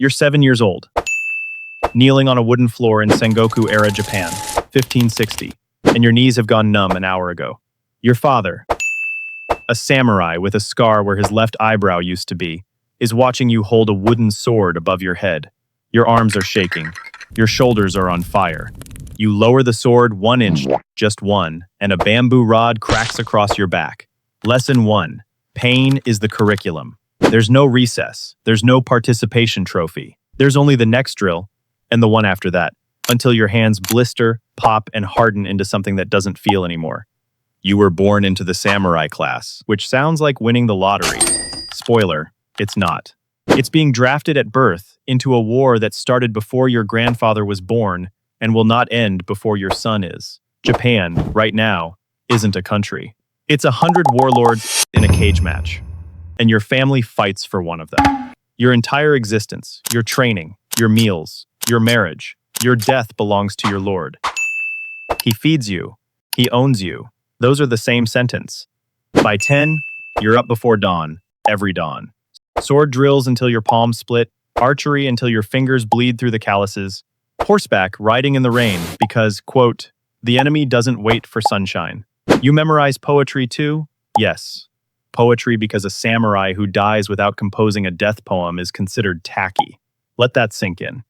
You're 7 years old, kneeling on a wooden floor in Sengoku-era Japan, 1560, and your knees have gone numb an hour ago. Your father, a samurai with a scar where his left eyebrow used to be, is watching you hold a wooden sword above your head. Your arms are shaking. Your shoulders are on fire. You lower the sword 1 inch, just one, and a bamboo rod cracks across your back. Lesson 1. Pain is the curriculum. There's no recess. There's no participation trophy. There's only the next drill, and the one after that, until your hands blister, pop, and harden into something that doesn't feel anymore. You were born into the samurai class, which sounds like winning the lottery. Spoiler, it's not. It's being drafted at birth into a war that started before your grandfather was born and will not end before your son is. Japan, right now, isn't a country. It's 100 warlords in a cage match, and your family fights for one of them. Your entire existence, your training, your meals, your marriage, your death belongs to your lord. He feeds you. He owns you. Those are the same sentence. By 10, you're up before dawn, every dawn. Sword drills until your palms split, archery until your fingers bleed through the calluses, horseback riding in the rain because, quote, the enemy doesn't wait for sunshine. You memorize poetry too? Yes. Poetry because a samurai who dies without composing a death poem is considered tacky. Let that sink in.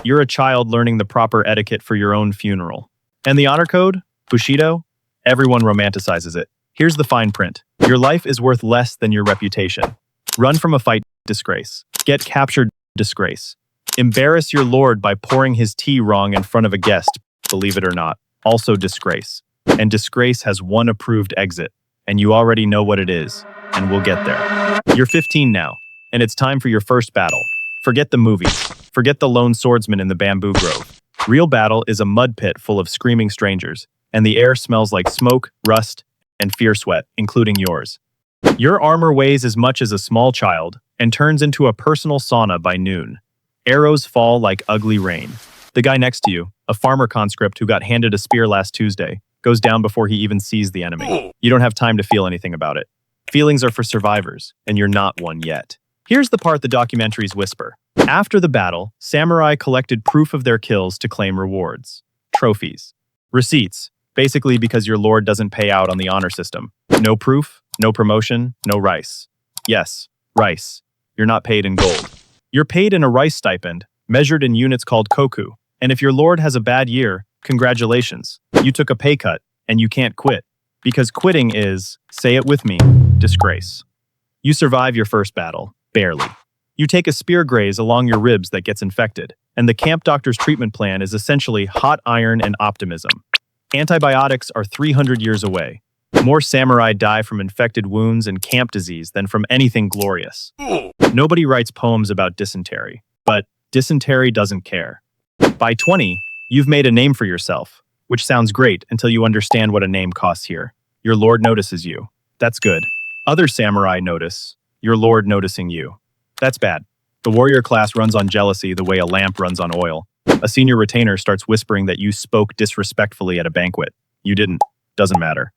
You're a child learning the proper etiquette for your own funeral. And the honor code? Bushidō? Everyone romanticizes it. Here's the fine print. Your life is worth less than your reputation. Run from a fight, disgrace. Get captured, disgrace. Embarrass your lord by pouring his tea wrong in front of a guest, believe it or not. Also disgrace. And disgrace has one approved exit, and you already know what it is, and we'll get there. You're 15 now, and it's time for your first battle. Forget the movies. Forget the lone swordsman in the bamboo grove. Real battle is a mud pit full of screaming strangers, and the air smells like smoke, rust, and fear sweat, including yours. Your armor weighs as much as a small child and turns into a personal sauna by noon. Arrows fall like ugly rain. The guy next to you, a farmer conscript who got handed a spear last Tuesday, goes down before he even sees the enemy. You don't have time to feel anything about it. Feelings are for survivors, and you're not one yet. Here's the part the documentaries whisper. After the battle, samurai collected proof of their kills to claim rewards. Trophies. Receipts. Basically because your lord doesn't pay out on the honor system. No proof, no promotion, no rice. Yes, rice. You're not paid in gold. You're paid in a rice stipend, measured in units called koku. And if your lord has a bad year, congratulations. You took a pay cut, and you can't quit. Because quitting is, say it with me, disgrace. You survive your first battle, barely. You take a spear graze along your ribs that gets infected, and the camp doctor's treatment plan is essentially hot iron and optimism. Antibiotics are 300 years away. More samurai die from infected wounds and camp disease than from anything glorious. Nobody writes poems about dysentery, but dysentery doesn't care. By 20, you've made a name for yourself, which sounds great until you understand what a name costs here. Your lord notices you. That's good. Other samurai notice. Your lord noticing you. That's bad. The warrior class runs on jealousy the way a lamp runs on oil. A senior retainer starts whispering that you spoke disrespectfully at a banquet. You didn't. Doesn't matter.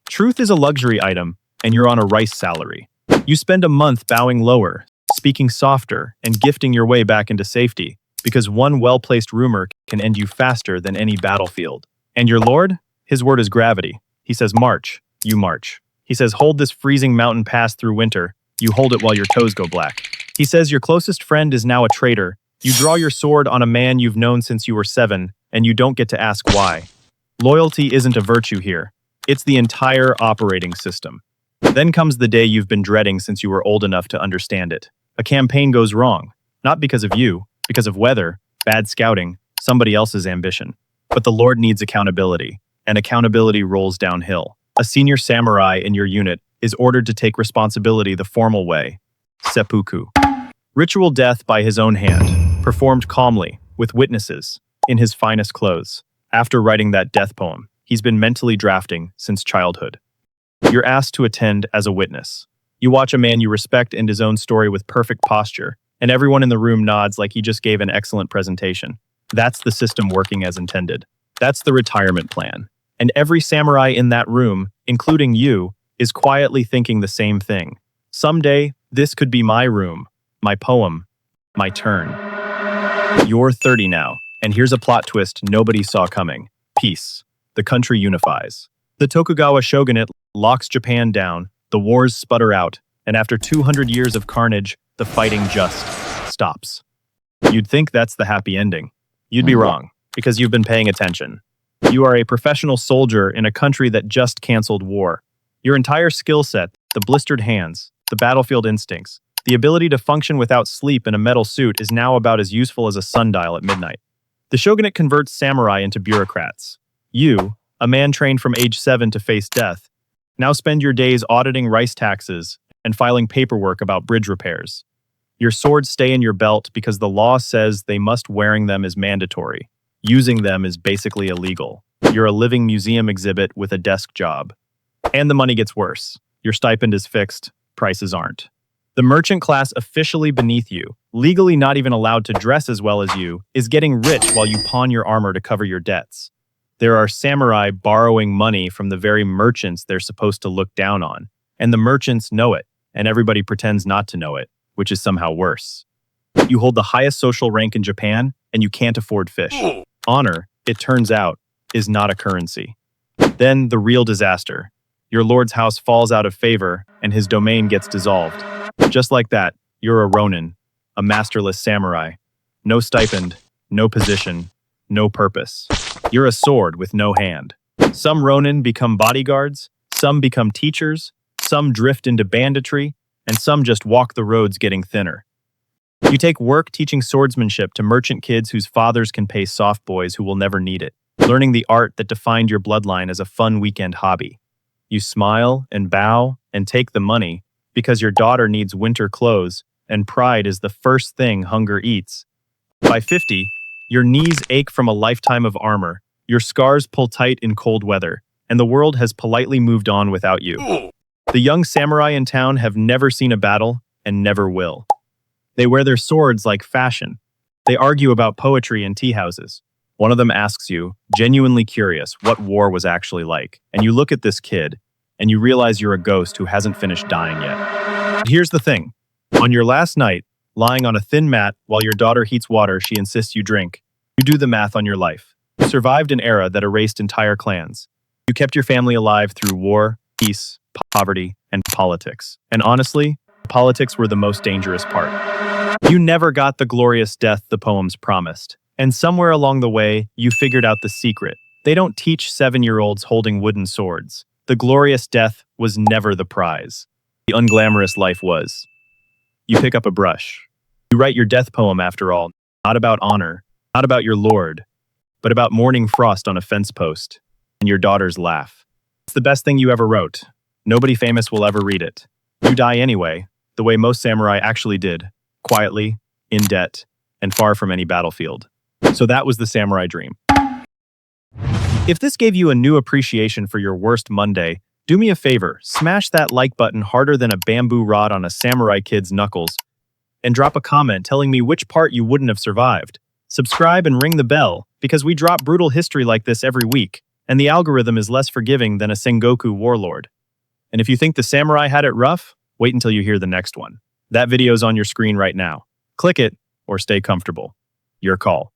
Truth is a luxury item, and you're on a rice salary. You spend a month bowing lower, speaking softer, and gifting your way back into safety, because one well-placed rumor can end you faster than any battlefield. And your lord? His word is gravity. He says march. You march. He says hold this freezing mountain pass through winter. You hold it while your toes go black. He says your closest friend is now a traitor. You draw your sword on a man you've known since you were 7, and you don't get to ask why. Loyalty isn't a virtue here. It's the entire operating system. Then comes the day you've been dreading since you were old enough to understand it. A campaign goes wrong, not because of you, because of weather, bad scouting, somebody else's ambition. But the Lord needs accountability, and accountability rolls downhill. A senior samurai in your unit is ordered to take responsibility the formal way. Seppuku. Ritual death by his own hand, performed calmly, with witnesses, in his finest clothes. After writing that death poem, he's been mentally drafting since childhood. You're asked to attend as a witness. You watch a man you respect end his own story with perfect posture, and everyone in the room nods like he just gave an excellent presentation. That's the system working as intended. That's the retirement plan. And every samurai in that room, including you, is quietly thinking the same thing. Someday, this could be my room, my poem, my turn. You're 30 now, and here's a plot twist nobody saw coming. Peace. The country unifies. The Tokugawa shogunate locks Japan down, the wars sputter out, and after 200 years of carnage, the fighting just stops. You'd think that's the happy ending. You'd be wrong, because you've been paying attention. You are a professional soldier in a country that just canceled war. Your entire skill set, the blistered hands, the battlefield instincts, the ability to function without sleep in a metal suit is now about as useful as a sundial at midnight. The shogunate converts samurai into bureaucrats. You, a man trained from age 7 to face death, now spend your days auditing rice taxes and filing paperwork about bridge repairs. Your swords stay in your belt because the law says they must wearing them is mandatory. Using them is basically illegal. You're a living museum exhibit with a desk job. And the money gets worse. Your stipend is fixed, prices aren't. The merchant class officially beneath you, legally not even allowed to dress as well as you, is getting rich while you pawn your armor to cover your debts. There are samurai borrowing money from the very merchants they're supposed to look down on, and the merchants know it, and everybody pretends not to know it, which is somehow worse. You hold the highest social rank in Japan, and you can't afford fish. Honor, it turns out, is not a currency. Then the real disaster. Your lord's house falls out of favor, and his domain gets dissolved. Just like that, you're a ronin, a masterless samurai. No stipend, no position, no purpose. You're a sword with no hand. Some ronin become bodyguards, some become teachers, some drift into banditry, and some just walk the roads getting thinner. You take work teaching swordsmanship to merchant kids whose fathers can pay soft boys who will never need it, learning the art that defined your bloodline as a fun weekend hobby. You smile and bow and take the money because your daughter needs winter clothes and pride is the first thing hunger eats. By 50, your knees ache from a lifetime of armor, your scars pull tight in cold weather, and the world has politely moved on without you. The young samurai in town have never seen a battle and never will. They wear their swords like fashion. They argue about poetry in tea houses. One of them asks you, genuinely curious, what war was actually like, and you look at this kid, and you realize you're a ghost who hasn't finished dying yet. Here's the thing. On your last night, lying on a thin mat while your daughter heats water she insists you drink, you do the math on your life. You survived an era that erased entire clans. You kept your family alive through war, peace, poverty, and politics. And honestly, politics were the most dangerous part. You never got the glorious death the poems promised. And somewhere along the way, you figured out the secret. They don't teach 7-year-olds holding wooden swords. The glorious death was never the prize. The unglamorous life was. You pick up a brush. You write your death poem after all, not about honor, not about your lord, but about morning frost on a fence post, and your daughter's laugh. It's the best thing you ever wrote. Nobody famous will ever read it. You die anyway, the way most samurai actually did, quietly, in debt, and far from any battlefield. So that was the samurai dream. If this gave you a new appreciation for your worst Monday, do me a favor, smash that like button harder than a bamboo rod on a samurai kid's knuckles, and drop a comment telling me which part you wouldn't have survived. Subscribe and ring the bell, because we drop brutal history like this every week, and the algorithm is less forgiving than a Sengoku warlord. And if you think the samurai had it rough, wait until you hear the next one. That video's on your screen right now. Click it, or stay comfortable. Your call.